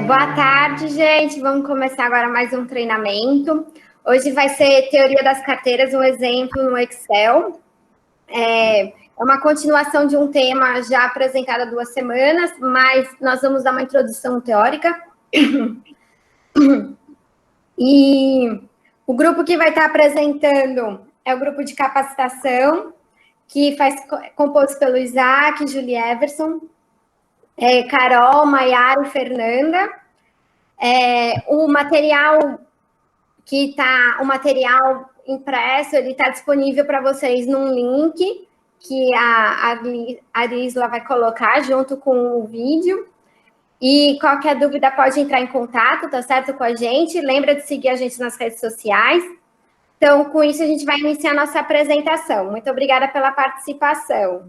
Boa tarde, gente. Vamos começar agora mais um treinamento. Hoje vai ser teoria das carteiras, um exemplo no Excel. É uma continuação de um tema já apresentado há 2 semanas, mas nós vamos dar uma introdução teórica. E o grupo que vai estar apresentando é o grupo de capacitação, que composto pelo Isaac, Julie Everson, Carol, Maiara e Fernanda. O material o material impresso, ele está disponível para vocês num link que a Arisla vai colocar junto com o vídeo. E qualquer dúvida pode entrar em contato, tá certo, com a gente. Lembra de seguir a gente nas redes sociais. Então, com isso, a gente vai iniciar a nossa apresentação. Muito obrigada pela participação.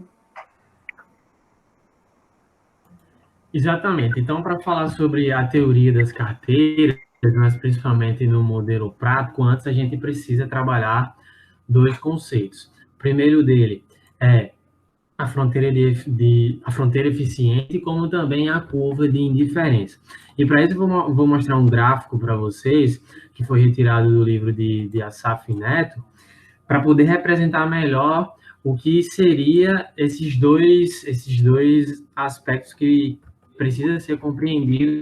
Exatamente. Então, para falar sobre a teoria das carteiras, mas principalmente no modelo prático, antes a gente precisa trabalhar 2 conceitos. O primeiro dele é a fronteira a fronteira eficiente, como também a curva de indiferença. E para isso eu vou mostrar um gráfico para vocês, que foi retirado do livro de Asaf Neto, para poder representar melhor o que seria esses dois aspectos que precisa ser compreendido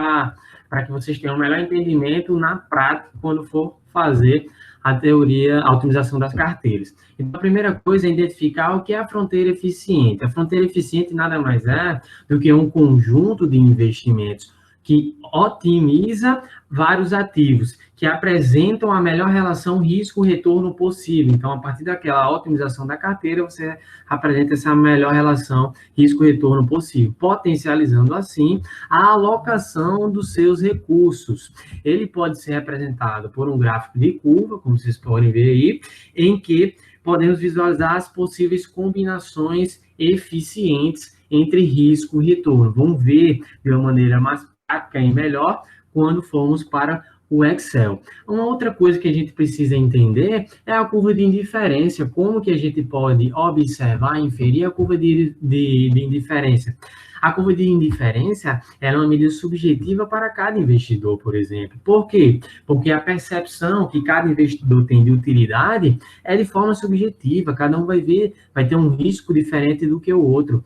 para que vocês tenham um melhor entendimento na prática quando for fazer a teoria, a otimização das carteiras. Então, a primeira coisa é identificar o que é a fronteira eficiente. A fronteira eficiente nada mais é do que um conjunto de investimentos que otimiza vários ativos, que apresentam a melhor relação risco-retorno possível. Então, a partir daquela otimização da carteira, você apresenta essa melhor relação risco-retorno possível, potencializando, assim, a alocação dos seus recursos. Ele pode ser representado por um gráfico de curva, como vocês podem ver aí, em que podemos visualizar as possíveis combinações eficientes entre risco e retorno. Vamos ver de uma maneira mais prática e melhor quando formos para o Excel. Uma outra coisa que a gente precisa entender é a curva de indiferença. Como que a gente pode observar e inferir a curva de indiferença? A curva de indiferença é uma medida subjetiva para cada investidor, por exemplo. Por quê? Porque a percepção que cada investidor tem de utilidade é de forma subjetiva. Cada um vai ter um risco diferente do que o outro.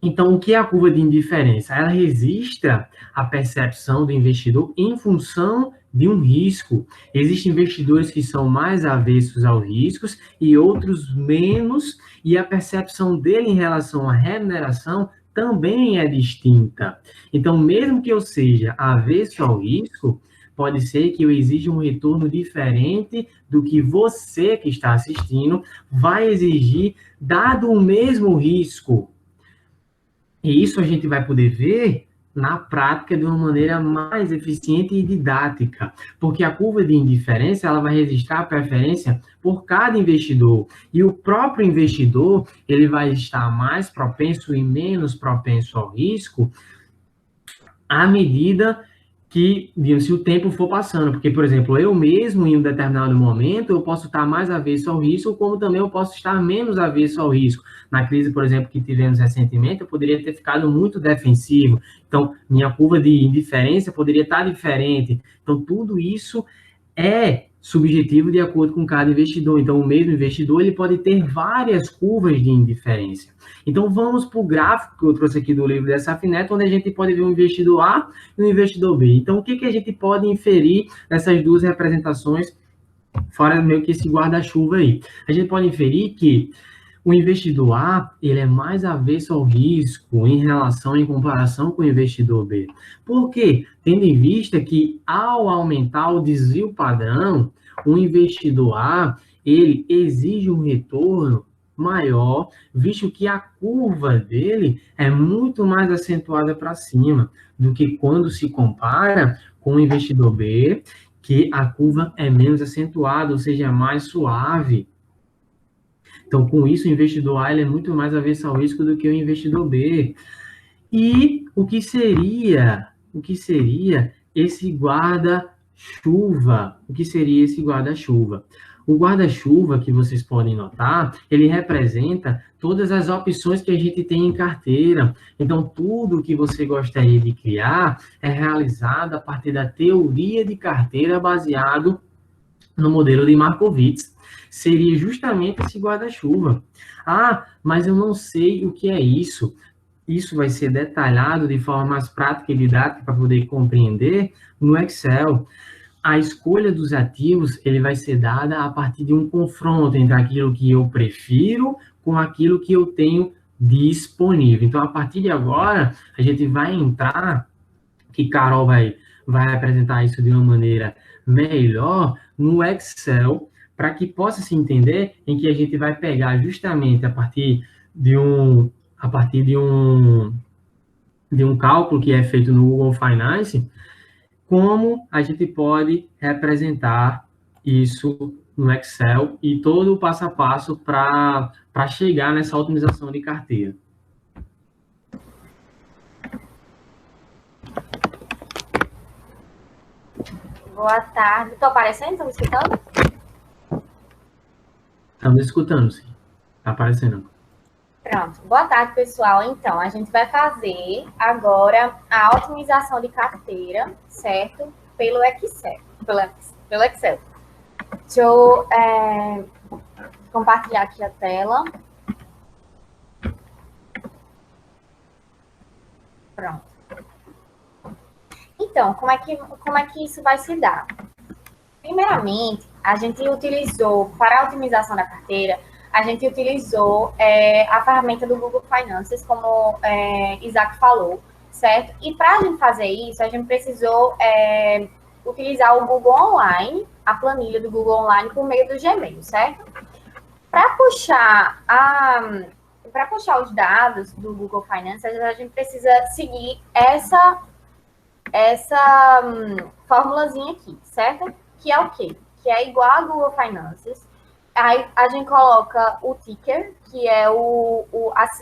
Então, o que é a curva de indiferença? Ela registra a percepção do investidor em função de um risco. Existem investidores que são mais avessos aos riscos e outros menos, e a percepção dele em relação à remuneração também é distinta. Então, mesmo que eu seja avesso ao risco, pode ser que eu exija um retorno diferente do que você que está assistindo vai exigir, dado o mesmo risco. E isso a gente vai poder ver na prática de uma maneira mais eficiente e didática, porque a curva de indiferença ela vai registrar a preferência por cada investidor, e o próprio investidor ele vai estar mais propenso e menos propenso ao risco à medida que, se o tempo for passando, porque, por exemplo, eu mesmo, em um determinado momento, eu posso estar mais avesso ao risco, como também eu posso estar menos avesso ao risco. Na crise, por exemplo, que tivemos recentemente, eu poderia ter ficado muito defensivo. Então, minha curva de indiferença poderia estar diferente. Então, tudo isso é subjetivo de acordo com cada investidor. Então, o mesmo investidor ele pode ter várias curvas de indiferença. Então, vamos para o gráfico que eu trouxe aqui do livro da Asaf Neto, onde a gente pode ver um investidor A e um investidor B. Então, o que a gente pode inferir nessas 2 representações, fora meio que esse guarda-chuva aí? A gente pode inferir que o investidor A, ele é mais avesso ao risco em comparação com o investidor B. Por quê? Tendo em vista que, ao aumentar o desvio padrão, o investidor A, ele exige um retorno maior, visto que a curva dele é muito mais acentuada para cima do que quando se compara com o investidor B, que a curva é menos acentuada, ou seja, é mais suave. Então, com isso, o investidor A ele é muito mais avesso ao risco do que o investidor B. E o que seria esse guarda-chuva? O que seria esse guarda-chuva? O guarda-chuva que vocês podem notar, ele representa todas as opções que a gente tem em carteira. Então, tudo que você gostaria de criar é realizado a partir da teoria de carteira baseado no modelo de Markowitz. Seria justamente esse guarda-chuva. Ah, mas eu não sei o que é isso. Isso vai ser detalhado de forma mais prática e didática para poder compreender no Excel. A escolha dos ativos, ele vai ser dada a partir de um confronto entre aquilo que eu prefiro com aquilo que eu tenho disponível. Então, a partir de agora, a gente vai entrar, que Carol vai apresentar isso de uma maneira melhor no Excel, para que possa se entender em que a gente vai pegar justamente a partir de um cálculo que é feito no Google Finance, como a gente pode representar isso no Excel e todo o passo a passo para chegar nessa otimização de carteira. Boa tarde. Estou aparecendo? Estão me escutando? Estamos escutando, sim. Está aparecendo. Pronto. Boa tarde, pessoal. Então, a gente vai fazer agora a otimização de carteira, certo? Pelo Excel. Pelo Excel. Deixa eu compartilhar aqui a tela. Pronto. Então, como é que isso vai se dar? Primeiramente, a gente utilizou, para a otimização da carteira, a gente utilizou a ferramenta do Google Finances, como Isaac falou, certo? E para a gente fazer isso, a gente precisou utilizar o Google Online, a planilha do Google Online, por meio do Gmail, certo? Para puxar os dados do Google Finances, a gente precisa seguir essa formulazinha aqui, certo? Que é o quê? Que é igual a Google Finances. Aí a gente coloca o ticker, que é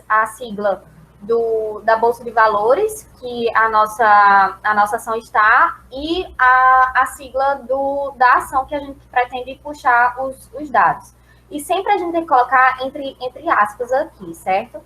a sigla da Bolsa de Valores, que a nossa ação está, e a sigla da ação que a gente pretende puxar os dados. E sempre a gente tem que colocar entre aspas aqui, certo?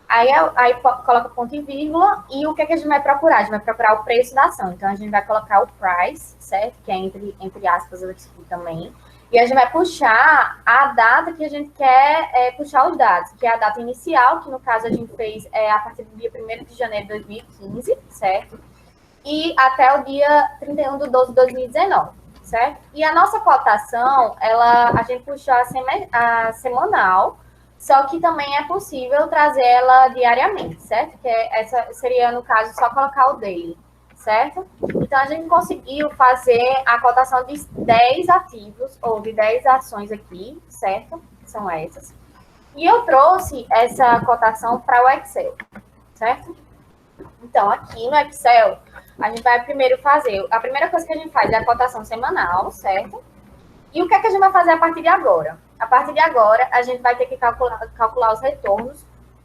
Aí coloca ponto e vírgula, e o que a gente vai procurar? A gente vai procurar o preço da ação. Então, a gente vai colocar o price, certo? Que é entre aspas aqui também. E a gente vai puxar a data que a gente quer puxar os dados, que é a data inicial, que no caso a gente fez a partir do dia 1º de janeiro de 2015, certo? E até o dia 31 de 12 de 2019, certo? E a nossa cotação, a gente puxou a semanal, só que também é possível trazer ela diariamente, certo? Que essa seria, no caso, só colocar o daily, certo? Então, a gente conseguiu fazer a cotação de 10 ativos, ou de 10 ações aqui, certo? São essas. E eu trouxe essa cotação para o Excel, certo? Então, aqui no Excel, a gente vai primeiro fazer... A primeira coisa que a gente faz é a cotação semanal, certo? E o que a gente vai fazer a partir de agora? A partir de agora, a gente vai ter que calcular os retornos,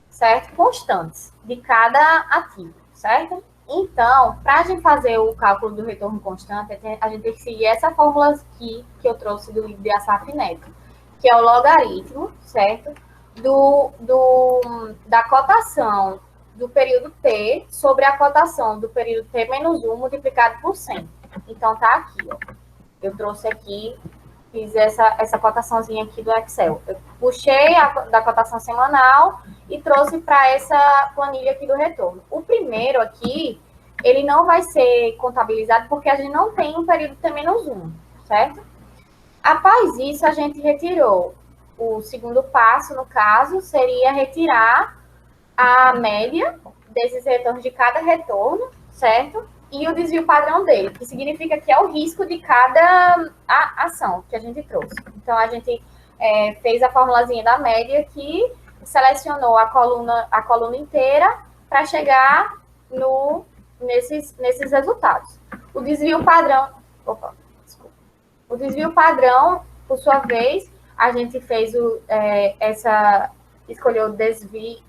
certo? Constantes de cada ativo, certo? Então, para a gente fazer o cálculo do retorno constante, a gente tem que seguir essa fórmula aqui que eu trouxe do livro de Assaf Neto, que é o logaritmo, certo? Da cotação do período T sobre a cotação do período T menos 1 multiplicado por 100. Então, tá aqui, ó. Eu trouxe aqui... Fiz essa cotaçãozinha aqui do Excel. Eu puxei da cotação semanal e trouxe para essa planilha aqui do retorno. O primeiro aqui, ele não vai ser contabilizado porque a gente não tem um período T-1, certo? Após isso, a gente retirou. O segundo passo, no caso, seria retirar a média desses retornos de cada retorno, certo? E o desvio padrão dele, que significa que é o risco de cada ação que a gente trouxe. Então, a gente fez a formulazinha da média aqui, selecionou a coluna inteira para chegar nesses resultados. O desvio padrão... Opa, desculpa. O desvio padrão, por sua vez, a gente fez escolheu o desvio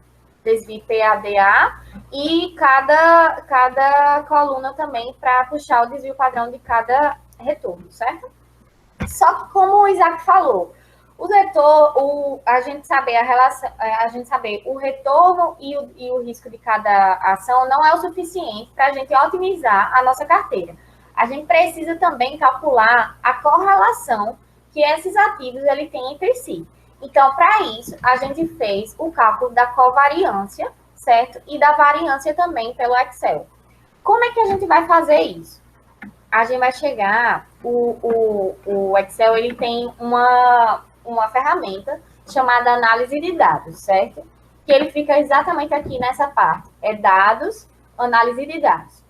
PADA e cada coluna também para puxar o desvio padrão de cada retorno, certo? Só que, como o Isaac falou, a gente saber a relação, a gente saber o retorno e o risco de cada ação não é o suficiente para a gente otimizar a nossa carteira. A gente precisa também calcular a correlação que esses ativos ele têm entre si. Então, para isso, a gente fez o cálculo da covariância, certo? E da variância também pelo Excel. Como é que a gente vai fazer isso? A gente vai chegar, o Excel ele tem uma ferramenta chamada análise de dados, certo? Que ele fica exatamente aqui nessa parte, é dados, análise de dados.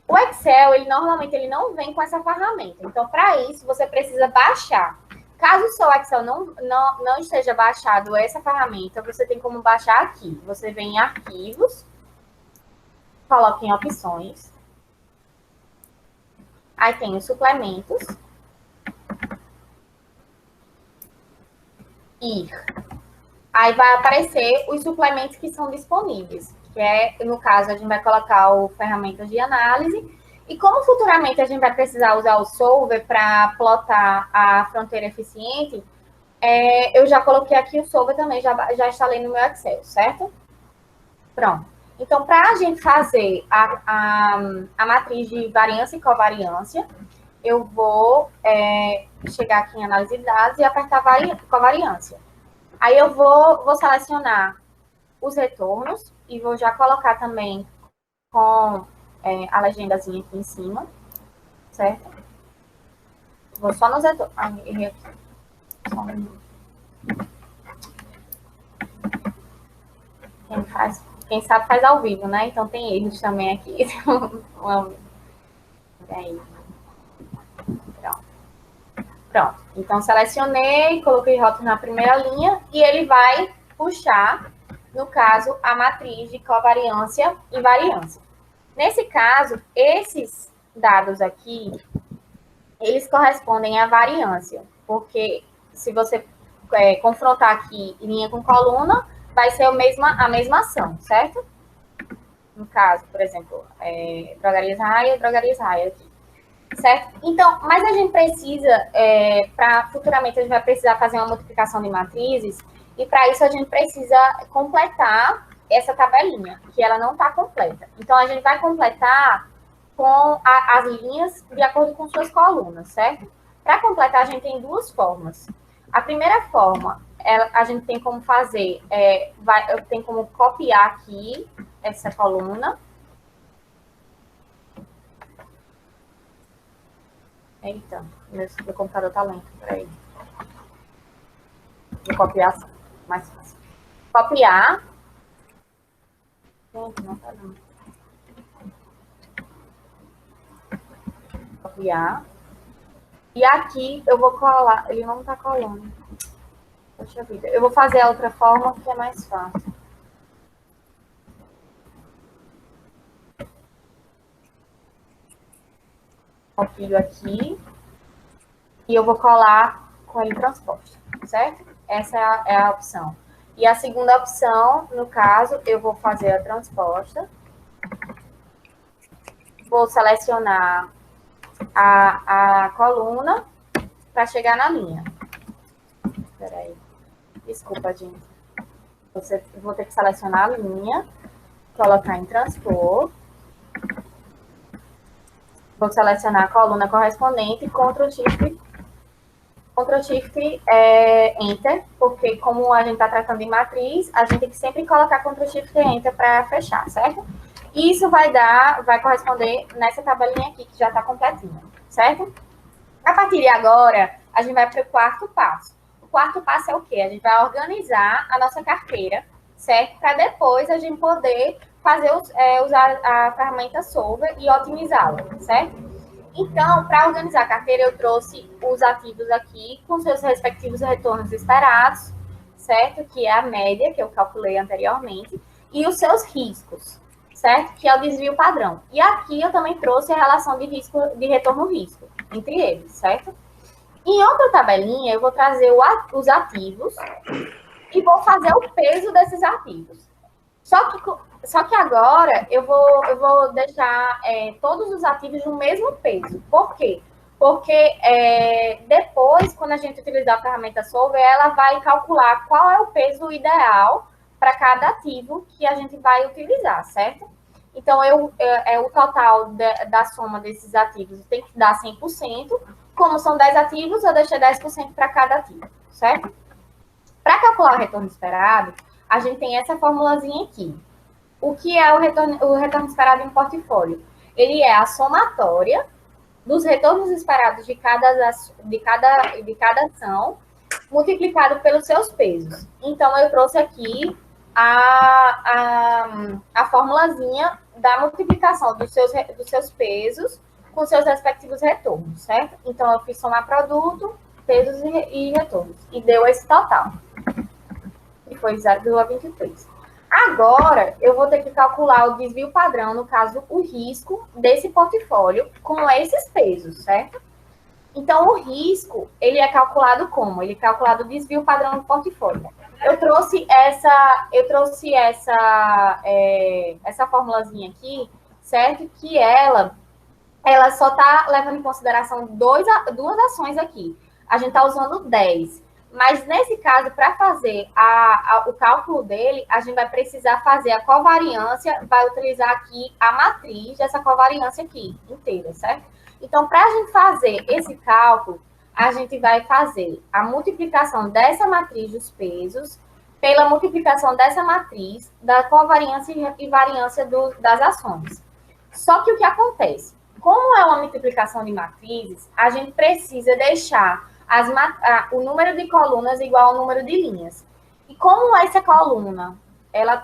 O Excel, ele normalmente ele não vem com essa ferramenta, então para isso você precisa baixar. Caso o seu Excel não esteja baixado essa ferramenta, você tem como baixar aqui. Você vem em arquivos, coloca em opções, aí tem os suplementos, aí vai aparecer os suplementos que são disponíveis, que é, no caso, a gente vai colocar o ferramentas de análise, e como futuramente a gente vai precisar usar o Solver para plotar a fronteira eficiente, eu já coloquei aqui o Solver também, já instalei no meu Excel, certo? Pronto. Então, para a gente fazer a matriz de variância e covariância, eu vou chegar aqui em análise de dados e apertar covariância. Aí eu vou selecionar os retornos e vou já colocar também com a legendazinha aqui em cima, certo? Vou só nos retornos. Errei aqui. Só um minuto. Quem sabe faz ao vivo, né? Então tem erros também aqui. Aí. Pronto. Então, selecionei, coloquei rótulo na primeira linha e ele vai puxar, no caso, a matriz de covariância e variância. Nesse caso, esses dados aqui, eles correspondem à variância, porque se você confrontar aqui linha com coluna, vai ser a mesma ação, certo? No caso, por exemplo, drogarias raia aqui. Certo? Então, mas a gente precisa, futuramente a gente vai precisar fazer uma multiplicação de matrizes, e para isso a gente precisa completar essa tabelinha, que ela não está completa. Então, a gente vai completar com as linhas de acordo com suas colunas, certo? Para completar, a gente tem duas formas. A primeira forma, a gente tem como fazer, eu tenho como copiar aqui essa coluna. Eita, meu computador tá lento, peraí. Vou copiar assim, mais fácil. Copiar. Gente, não tá dando. Copiar. E aqui eu vou colar. Ele não tá colando. Poxa vida. Eu vou fazer a outra forma que é mais fácil. Copio aqui e eu vou colar com ele transposto, certo? Essa é a opção. E a segunda opção, no caso, eu vou fazer a transposta. Vou selecionar a coluna para chegar na linha. Espera aí. Desculpa, gente. Vou ter que selecionar a linha, colocar em transpor. Vou selecionar a coluna correspondente, Ctrl Shift, Enter, porque como a gente está tratando de matriz, a gente tem que sempre colocar Ctrl Shift Enter para fechar, certo? E isso vai corresponder nessa tabelinha aqui, que já está completinha, certo? A partir de agora, a gente vai para o quarto passo. O quarto passo é o quê? A gente vai organizar a nossa carteira, certo? Para depois a gente poder usar a ferramenta Solver e otimizá-la, certo? Então, para organizar a carteira, eu trouxe os ativos aqui com seus respectivos retornos esperados, certo? Que é a média, que eu calculei anteriormente, e os seus riscos, certo? Que é o desvio padrão. E aqui eu também trouxe a relação de retorno-risco entre eles, certo? Em outra tabelinha, eu vou trazer os ativos e vou fazer o peso desses ativos. Só que agora eu vou deixar todos os ativos no mesmo peso. Por quê? Porque depois, quando a gente utilizar a ferramenta Solver, ela vai calcular qual é o peso ideal para cada ativo que a gente vai utilizar, certo? Então, o total da soma desses ativos tem que dar 100%. Como são 10 ativos, eu deixei 10% para cada ativo, certo? Para calcular o retorno esperado, a gente tem essa formulazinha aqui. O que é o retorno esperado em um portfólio? Ele é a somatória dos retornos esperados de cada ação, multiplicado pelos seus pesos. Então, eu trouxe aqui a formulazinha da multiplicação dos seus pesos com seus respectivos retornos, certo? Então, eu fiz somar produto, pesos e retornos. E deu esse total. E foi 0,23. Agora, eu vou ter que calcular o desvio padrão, no caso, o risco desse portfólio com esses pesos, certo? Então, o risco, ele é calculado como? Ele é calculado o desvio padrão do portfólio. Eu trouxe essa formulazinha aqui, certo? Que ela só está levando em consideração duas ações aqui. A gente está usando 10. Mas, nesse caso, para fazer o cálculo dele, a gente vai precisar fazer a covariância, vai utilizar aqui a matriz dessa covariância aqui, inteira, certo? Então, para a gente fazer esse cálculo, a gente vai fazer a multiplicação dessa matriz dos pesos pela multiplicação dessa matriz da covariância e variância das ações. Só que o que acontece? Como é uma multiplicação de matrizes, a gente precisa deixar o número de colunas igual ao número de linhas. E como essa coluna ela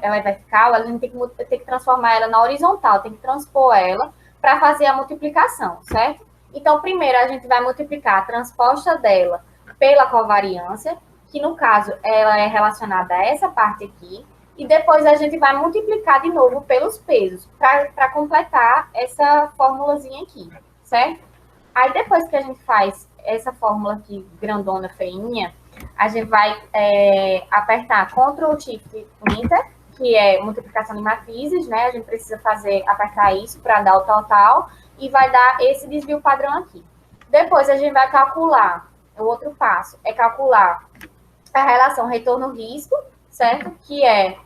é vertical, a gente tem que transformar ela na horizontal, tem que transpor ela para fazer a multiplicação, certo? Então, primeiro a gente vai multiplicar a transposta dela pela covariância, que no caso ela é relacionada a essa parte aqui, e depois a gente vai multiplicar de novo pelos pesos, para completar essa formulazinha aqui, certo? Aí, depois que a gente faz essa fórmula aqui, grandona, feinha, a gente vai apertar Ctrl Shift Enter, que é multiplicação de matrizes, né? A gente precisa apertar isso para dar o total, e vai dar esse desvio padrão aqui. Depois, a gente vai calcular, o outro passo é calcular a relação retorno-risco, certo? Que é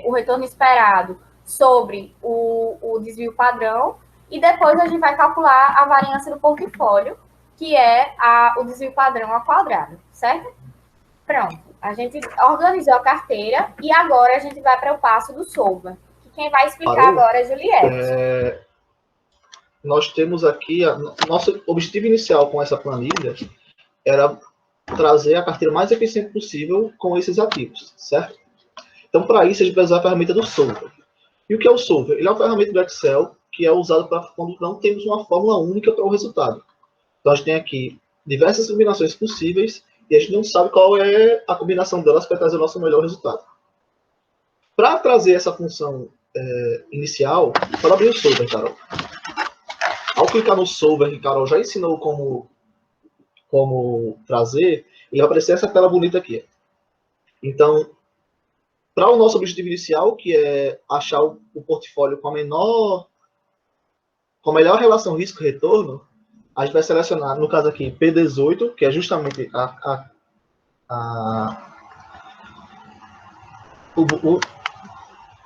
o retorno esperado sobre o desvio padrão, e depois a gente vai calcular a variância do portfólio, que é o desvio padrão ao quadrado, certo? Pronto. A gente organizou a carteira e agora a gente vai para o passo do Solver. Quem vai explicar agora é Juliette. Nós temos aqui, nosso objetivo inicial com essa planilha era trazer a carteira mais eficiente possível com esses ativos, certo? Então, para isso, a gente vai usar a ferramenta do Solver. E o que é o Solver? Ele é uma ferramenta do Excel que é usado para quando não temos uma fórmula única para o resultado. Então, a gente tem aqui diversas combinações possíveis e a gente não sabe qual é a combinação delas para trazer o nosso melhor resultado. Para trazer essa função inicial, para abrir o Solver, Carol. Ao clicar no Solver, que Carol já ensinou como trazer, ele vai aparecer essa tela bonita aqui. Então, para o nosso objetivo inicial, que é achar o portfólio com a melhor relação risco-retorno, a gente vai selecionar, no caso aqui, P18, que é justamente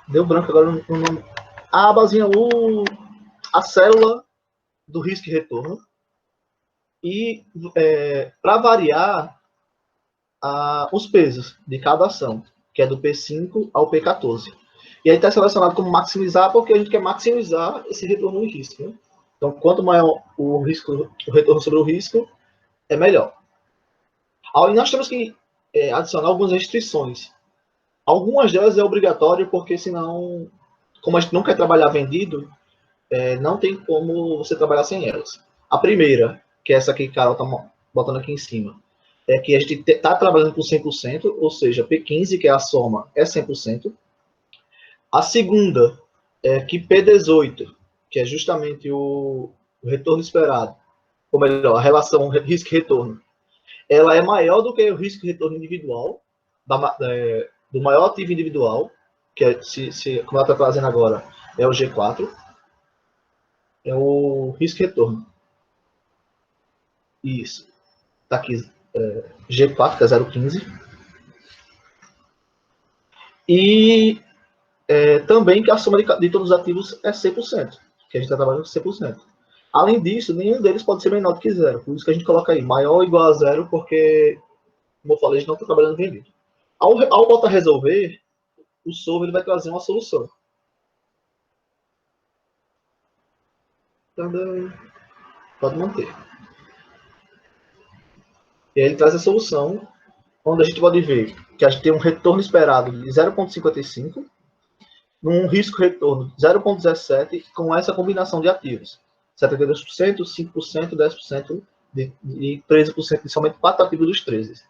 deu branco agora no nome. A abazinha, a célula do risco e retorno. E, para variar, os pesos de cada ação, que é do P5 ao P14. E aí está selecionado como maximizar, porque a gente quer maximizar esse retorno em risco, né? Então, quanto maior o retorno sobre o risco, é melhor. Aí nós temos que adicionar algumas restrições. Algumas delas é obrigatório, porque senão, como a gente não quer trabalhar vendido, não tem como você trabalhar sem elas. A primeira, que é essa que a Carol está botando aqui em cima, é que a gente está trabalhando com 100%, ou seja, P15, que é a soma, é 100%. A segunda é que P18, que é justamente o retorno esperado, ou melhor, a relação risco-retorno, ela é maior do que o risco-retorno individual, do maior ativo individual, que é, como ela está trazendo agora, é o G4, é o risco-retorno. Isso. Está aqui G4, que é 0,15. E também que a soma de todos os ativos é 100%, que a gente está trabalhando com 100%. Além disso, nenhum deles pode ser menor do que zero. Por isso que a gente coloca aí maior ou igual a zero, porque, como eu falei, a gente não está trabalhando vendido. Ao botar resolver, o solver ele vai trazer uma solução. Pode manter. E aí ele traz a solução, onde a gente pode ver que a gente tem um retorno esperado de 0,55, num risco-retorno de 0,17, com essa combinação de ativos. 72%, 5%, 10% e 13% de somente 4 ativos dos 13.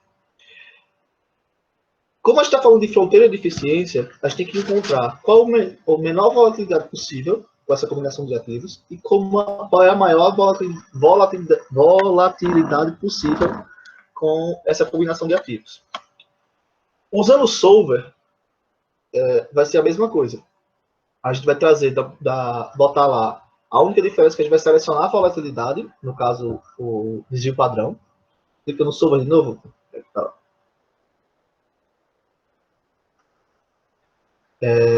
Como a gente está falando de fronteira de eficiência, a gente tem que encontrar qual a menor volatilidade possível com essa combinação de ativos e qual é a maior volatilidade possível com essa combinação de ativos. Usando o solver, vai ser a mesma coisa. A gente vai trazer, botar lá a única diferença que a gente vai selecionar a volatilidade, no caso, o desvio padrão. Clica no solver de novo.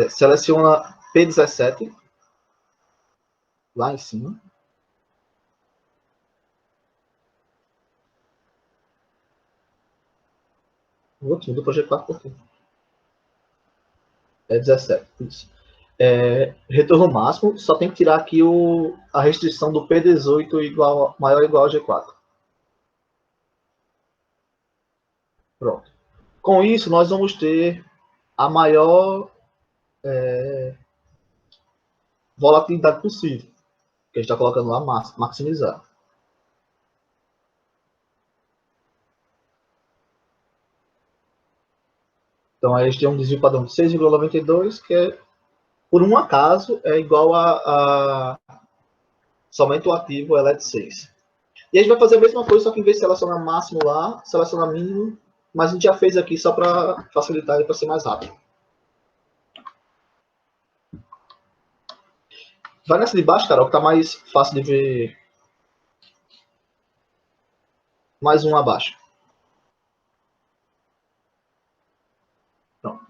Seleciona P17, lá em cima. Muda para G4 por quê? 17, isso. Retorno máximo, só tem que tirar aqui a restrição do P18 maior ou igual a G4. Pronto. Com isso, nós vamos ter a maior volatilidade possível, que a gente está colocando lá maximizar. Então, aí a gente tem um desvio padrão de 6,92, que é, por um acaso, é igual a somente o ativo ela é de 6. E a gente vai fazer a mesma coisa, só que em vez de selecionar máximo lá, seleciona mínimo, mas a gente já fez aqui só para facilitar e para ser mais rápido. Vai nessa de baixo, Carol, que está mais fácil de ver. Mais um abaixo. Pronto.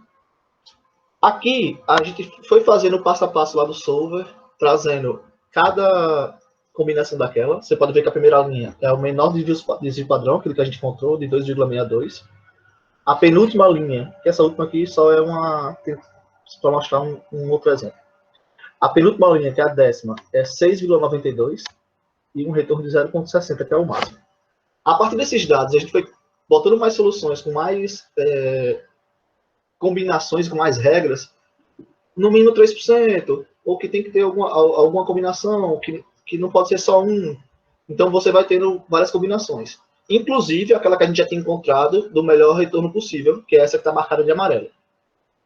Aqui, a gente foi fazendo passo a passo lá do solver, trazendo cada combinação daquela. Você pode ver que a primeira linha é o menor desvio padrão, aquele que a gente encontrou, de 2,62. A penúltima linha, que essa última aqui só é para mostrar um outro exemplo. A penúltima linha, que é a 10ª, é 6,92 e um retorno de 0,60, que é o máximo. A partir desses dados, a gente foi botando mais soluções com mais combinações, com mais regras, no mínimo 3%, ou que tem que ter alguma combinação, que não pode ser só um. Então, você vai tendo várias combinações. Inclusive, aquela que a gente já tinha encontrado do melhor retorno possível, que é essa que está marcada de amarelo.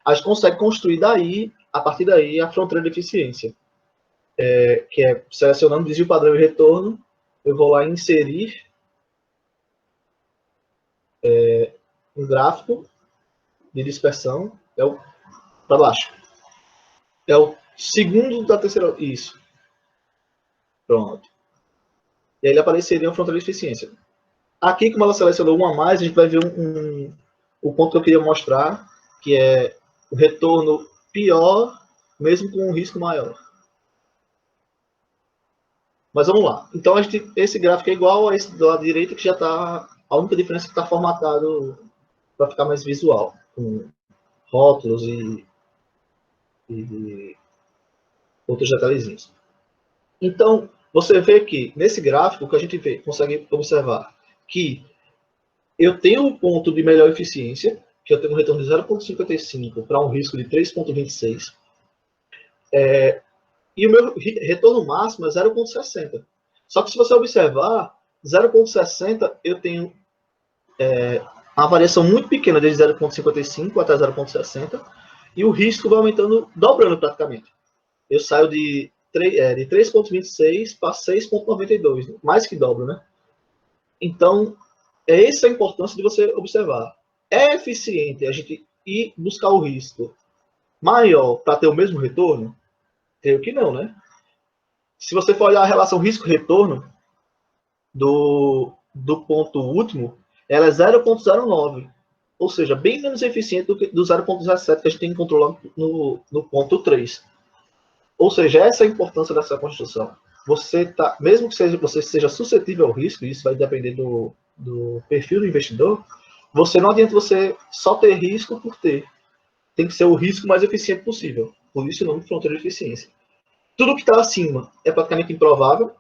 A gente consegue construir a partir daí, a fronteira de eficiência. Que é selecionando desvio padrão e retorno, eu vou lá inserir um gráfico de dispersão, para baixo. É o segundo da terceira. Isso. Pronto. E aí ele apareceria uma fronteira de eficiência. Aqui, como ela selecionou uma a mais, a gente vai ver o ponto que eu queria mostrar, que é o retorno pior, mesmo com um risco maior. Mas vamos lá. Então, esse gráfico é igual a esse do lado direito, que já está. A única diferença é que está formatado para ficar mais visual, com rótulos e outros detalhezinhos. Então, você vê que nesse gráfico que a gente consegue observar que eu tenho um ponto de melhor eficiência, que eu tenho um retorno de 0,55 para um risco de 3,26. E o meu retorno máximo é 0,60. Só que se você observar, 0,60 eu tenho uma variação muito pequena, desde 0,55 até 0,60, e o risco vai aumentando, dobrando praticamente. Eu saio de 3,26 para 6,92, mais que dobro, né? Então, essa é a importância de você observar. É eficiente a gente ir buscar o risco maior para ter o mesmo retorno? Creio que não, né? Se você for olhar a relação risco-retorno do ponto último, ela é 0,09. Ou seja, bem menos eficiente do que do 0,17 que a gente tem que controlar no ponto 3. Ou seja, essa é a importância dessa construção. Mesmo que você seja suscetível ao risco, isso vai depender do perfil do investidor, não adianta você só ter risco por ter. Tem que ser o risco mais eficiente possível. Por isso o nome de fronteira de eficiência. Tudo que está acima é praticamente improvável,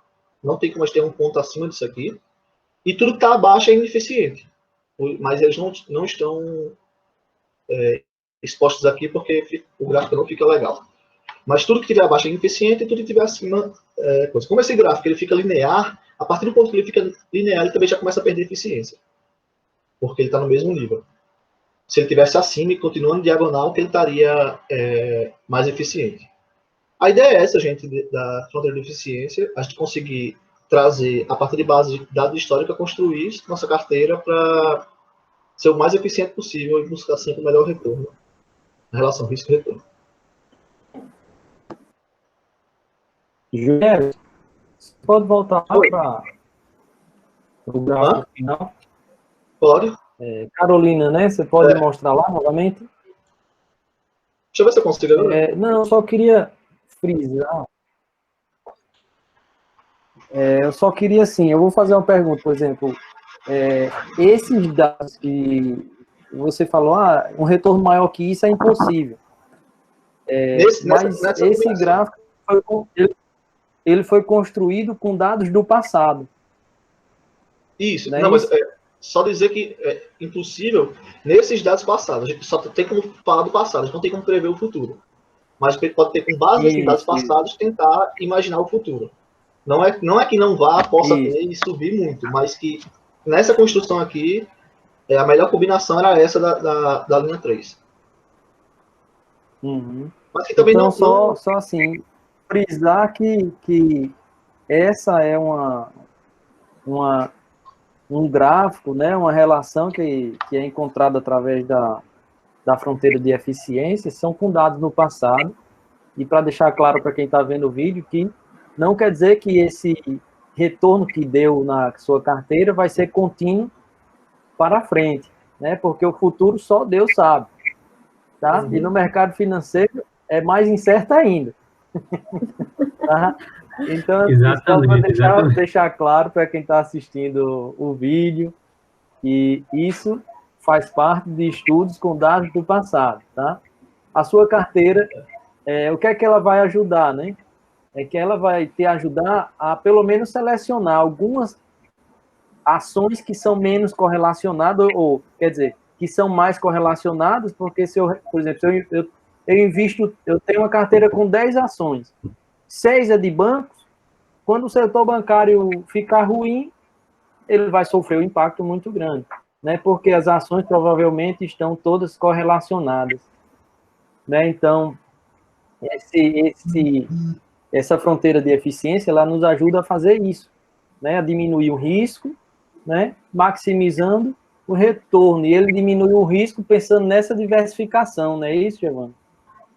não tem como a gente ter um ponto acima disso aqui, e tudo que está abaixo é ineficiente. Mas eles não estão expostos aqui porque o gráfico não fica legal. Mas tudo que estiver abaixo é ineficiente e tudo que estiver acima é coisa. Como esse gráfico ele fica linear, a partir do ponto que ele fica linear, ele também já começa a perder eficiência. Porque ele está no mesmo nível. Se ele estivesse acima e continuando diagonal, que ele estaria mais eficiente. A ideia é essa, gente, da fronteira de eficiência, a gente conseguir trazer, a partir de base de dados históricos, construir nossa carteira para ser o mais eficiente possível e buscar sempre o melhor retorno em relação ao risco e retorno. Júlio, você pode voltar para o gráfico final? Pode. Carolina, né? Você pode mostrar lá novamente? Deixa eu ver se eu consigo agora. Não, eu só queria frisar. Eu só queria, assim, eu vou fazer uma pergunta, por exemplo, esses dados que você falou, um retorno maior que isso é impossível. Mas esse gráfico ele foi construído com dados do passado. Isso, não, mas só dizer que é impossível nesses dados passados. A gente só tem como falar do passado, a gente não tem como prever o futuro. Mas pode ter, com base nesses dados passados, tentar imaginar o futuro. Não é que não possa ter e subir muito, mas que nessa construção aqui, a melhor combinação era essa da linha 3. Uhum. Mas que também então, só assim, frisar que essa é um gráfico, né, uma relação que é encontrada através da fronteira de eficiência, são com dados no passado, e para deixar claro para quem está vendo o vídeo, que não quer dizer que esse retorno que deu na sua carteira vai ser contínuo para frente, né, porque o futuro só Deus sabe, tá? Uhum. E no mercado financeiro é mais incerto ainda. Tá? Então, para deixar claro para quem está assistindo o vídeo, que isso faz parte de estudos com dados do passado, tá? A sua carteira, o que é que ela vai ajudar, né? É que ela vai te ajudar a, pelo menos, selecionar algumas ações que são menos correlacionadas, ou, quer dizer, que são mais correlacionadas, porque, por exemplo, se eu tenho uma carteira com 10 ações, 6 é de bancos, quando o setor bancário ficar ruim, ele vai sofrer um impacto muito grande, né? Porque as ações provavelmente estão todas correlacionadas, né? Então, essa fronteira de eficiência, ela nos ajuda a fazer isso, né? A diminuir o risco, né? Maximizando o retorno, e ele diminui o risco pensando nessa diversificação, não é isso, Giovana?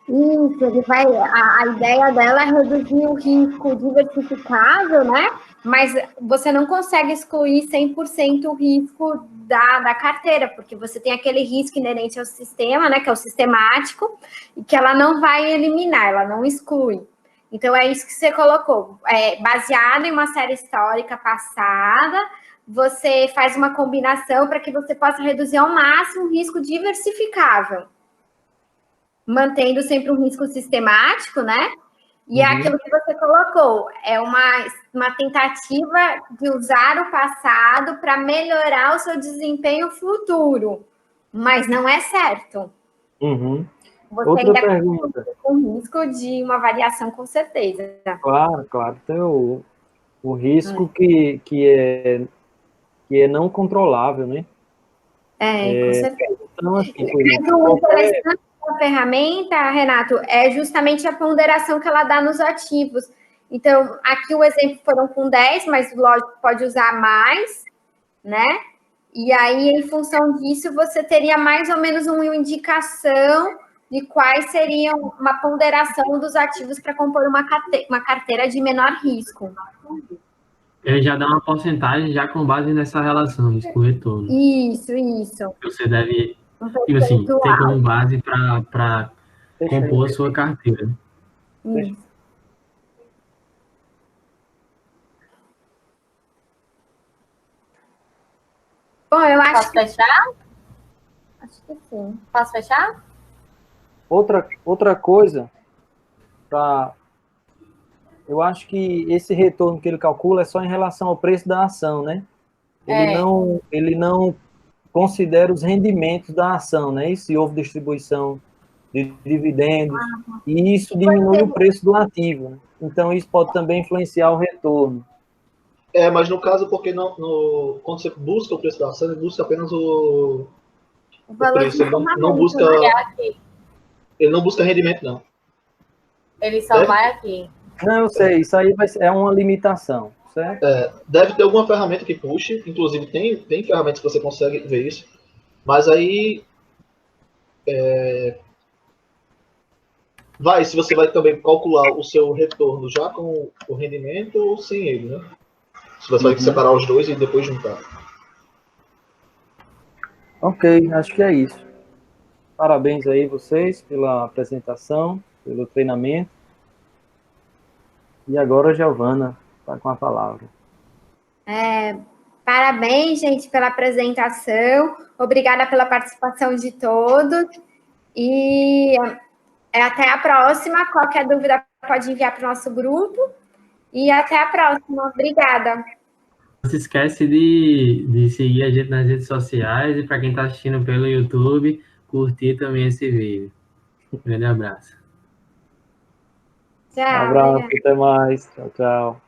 Isso, a ideia dela é reduzir o risco diversificável, né? Mas você não consegue excluir 100% o risco da carteira, porque você tem aquele risco inerente ao sistema, né? Que é o sistemático, e que ela não vai eliminar, ela não exclui. Então, é isso que você colocou. Baseado em uma série histórica passada, você faz uma combinação para que você possa reduzir ao máximo o risco diversificável, mantendo sempre um risco sistemático, né? E é aquilo que você colocou, é uma tentativa de usar o passado para melhorar o seu desempenho futuro, mas não é certo. Uhum. Você Outra ainda pergunta. com risco de uma variação, com certeza. Claro. Tem o risco que é não controlável, né? Com certeza. Então, assim, a ferramenta, Renato, é justamente a ponderação que ela dá nos ativos. Então, aqui o exemplo foram com 10, mas lógico, pode usar mais, né? E aí, em função disso, você teria mais ou menos uma indicação de quais seriam uma ponderação dos ativos para compor uma carteira de menor risco. Ele já dá uma porcentagem já com base nessa relação, risco retorno. Isso. Você deve, Um tipo assim, ter percentual. como base para Deixa compor a aí. sua carteira. Isso. Bom, eu acho Posso fechar? que sim. Posso fechar? Outra coisa, eu acho que esse retorno que ele calcula é só em relação ao preço da ação, né? Ele não considera os rendimentos da ação, né? E se houve distribuição de dividendos, e isso diminui o preço do ativo, né? Então, isso pode também influenciar o retorno. Mas no caso, porque quando você busca o preço da ação, ele busca apenas o valor preço. de Ele não fundamento, busca, né? É aqui. ele não busca rendimento, não. Ele só vai aqui. Não, eu sei, isso aí é uma limitação, certo? Deve ter alguma ferramenta que puxe, inclusive tem ferramentas que você consegue ver isso, mas aí se você vai também calcular o seu retorno já com o rendimento ou sem ele, né? Se você vai separar os dois e depois juntar. Ok, acho que é isso. Parabéns aí vocês pela apresentação, pelo treinamento. E agora a Giovana está com a palavra. Parabéns, gente, pela apresentação. Obrigada pela participação de todos. E até a próxima. Qualquer dúvida pode enviar para o nosso grupo. E até a próxima. Obrigada. Não se esquece de seguir a gente nas redes sociais e para quem está assistindo pelo YouTube, curtir também esse vídeo. Um grande abraço. Tchau. Um abraço, Obrigada. até mais. Tchau, tchau.